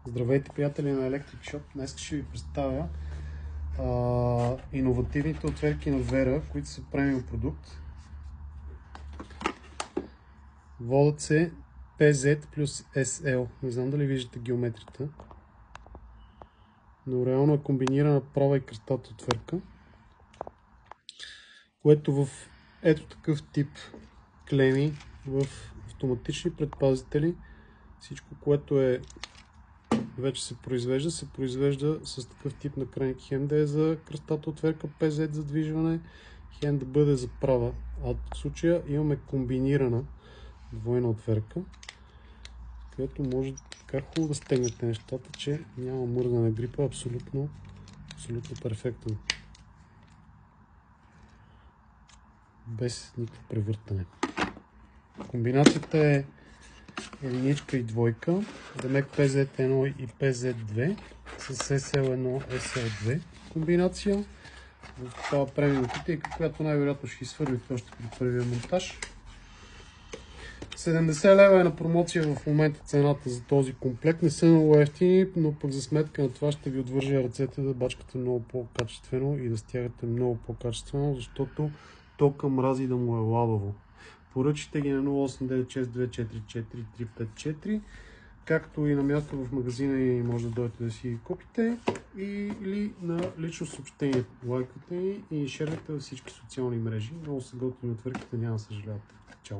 Здравейте, приятели на Electric Shop! Днес ще ви представя иновативните отверки на Vera, които са премиум продукт. Водят се PZ плюс SL. Не знам дали виждате геометрията, но реално е комбинирана права и кръстата отверка, което в ето такъв тип клеми, в автоматични предпазители, всичко, което вече се произвежда с такъв тип накрайник, хем да е за кръстата отверка PZ за движване, хем да бъде за права. А в случая имаме комбинирана двойна отверка, където може така хубаво да стегнете нещата, че няма мърдане грипа, абсолютно перфектно. Без никакво превъртане. Комбинацията е единичка и двойка, демек PZ1 и PZ2 с SL1, SL2 комбинация. В това премиум кутийка, която най-вероятно ще изхвърлите още при първия монтаж. 70 лева е на промоция в момента цената за този комплект. Не са много ефтини, но пък за сметка на това ще ви отвържа ръцете да бачкате много по-качествено и да стягате много по-качествено, защото тока мрази да му е лабаво. Поръчайте ги на 0892444354, както и на място в магазина и може да дойдете да си купите, или на лично съобщение. Лайкайте и шервайте във всички социални мрежи. Много са готини отвърките, няма да съжалявате. Чао!